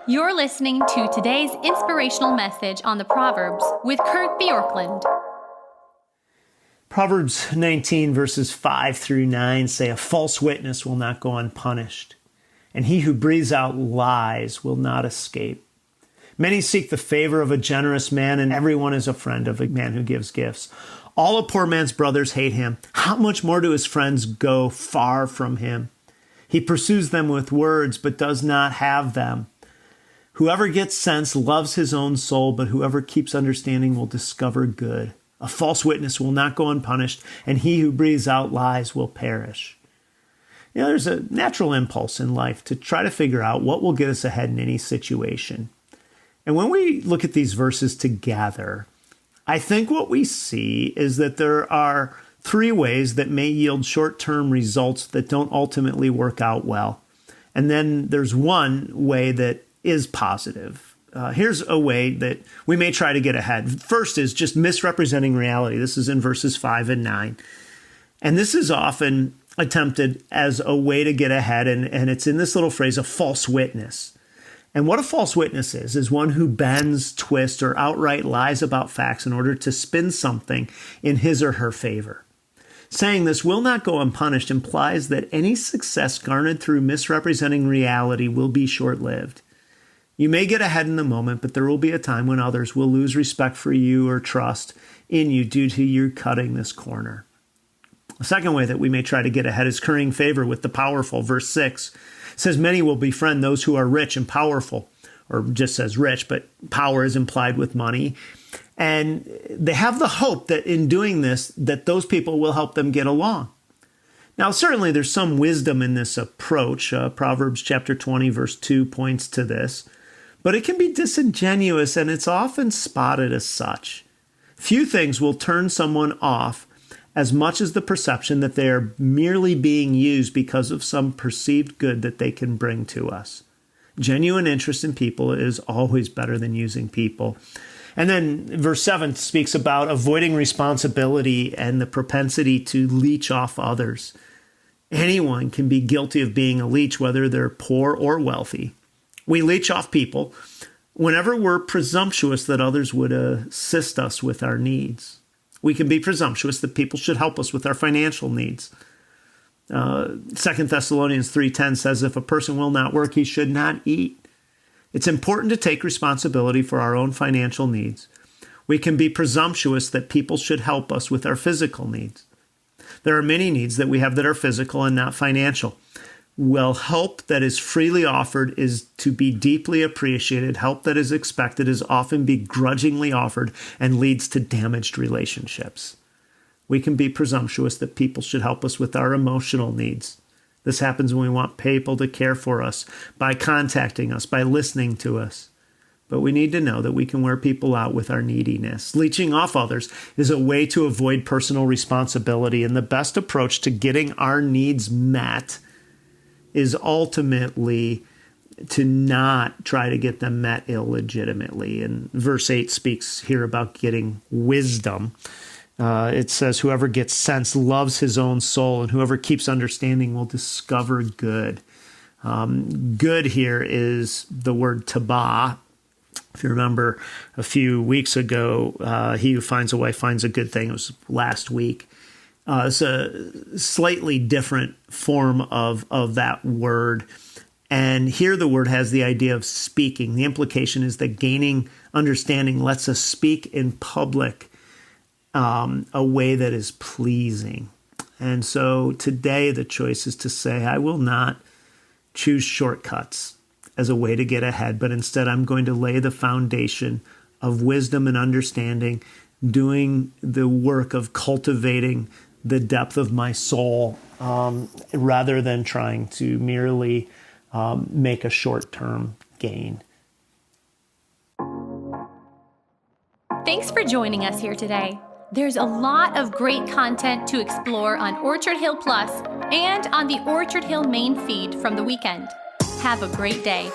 You're listening to today's inspirational message on the Proverbs with Kurt Bjorklund. Proverbs 19 verses 5 through 9 say, "A false witness will not go unpunished, and he who breathes out lies will not escape. Many seek the favor of a generous man, and everyone is a friend of a man who gives gifts. All a poor man's brothers hate him. How much more do his friends go far from him? He pursues them with words, but does not have them. Whoever gets sense loves his own soul, but whoever keeps understanding will discover good. A false witness will not go unpunished, and he who breathes out lies will perish." There's a natural impulse in life to try to figure out what will get us ahead in any situation. And when we look at these verses together, I think what we see is that there are three ways that may yield short-term results that don't ultimately work out well. And then there's one way that is positive. Here's a way that we may try to get ahead. First is just misrepresenting reality. This is in verses 5 and 9. And this is often attempted as a way to get ahead, and it's in this little phrase, a false witness. And what a false witness is one who bends, twists, or outright lies about facts in order to spin something in his or her favor. Saying this will not go unpunished implies that any success garnered through misrepresenting reality will be short-lived. You may get ahead in the moment, but there will be a time when others will lose respect for you or trust in you due to you cutting this corner. The second way that we may try to get ahead is currying favor with the powerful. Verse 6 says, "Many will befriend those who are rich and powerful," or just says rich, but power is implied with money. And they have the hope that in doing this, that those people will help them get along. Now, certainly there's some wisdom in this approach. Proverbs chapter 20, verse 2 points to this. But it can be disingenuous, and it's often spotted as such. Few things will turn someone off as much as the perception that they are merely being used because of some perceived good that they can bring to us. Genuine interest in people is always better than using people. And then verse 7 speaks about avoiding responsibility and the propensity to leech off others. Anyone can be guilty of being a leech, whether they're poor or wealthy. We leech off people whenever we're presumptuous that others would assist us with our needs. We can be presumptuous that people should help us with our financial needs. 2 Thessalonians 3:10 says, "If a person will not work, he should not eat." It's important to take responsibility for our own financial needs. We can be presumptuous that people should help us with our physical needs. There are many needs that we have that are physical and not financial. Well, help that is freely offered is to be deeply appreciated. Help that is expected is often begrudgingly offered and leads to damaged relationships. We can be presumptuous that people should help us with our emotional needs. This happens when we want people to care for us, by contacting us, by listening to us. But we need to know that we can wear people out with our neediness. Leeching off others is a way to avoid personal responsibility, and the best approach to getting our needs met is ultimately to not try to get them met illegitimately. And verse 8 speaks here about getting wisdom. It says, "Whoever gets sense loves his own soul, and whoever keeps understanding will discover good." Good here is the word tabah. If you remember a few weeks ago, he who finds a wife finds a good thing. It was last week. It's a slightly different form of that word. And here the word has the idea of speaking. The implication is that gaining understanding lets us speak in public a way that is pleasing. And so today the choice is to say, I will not choose shortcuts as a way to get ahead, but instead I'm going to lay the foundation of wisdom and understanding, doing the work of cultivating the depth of my soul, rather than trying to merely make a short-term gain. Thanks for joining us here today. There's a lot of great content to explore on Orchard Hill Plus and on the Orchard Hill main feed from the weekend. Have a great day.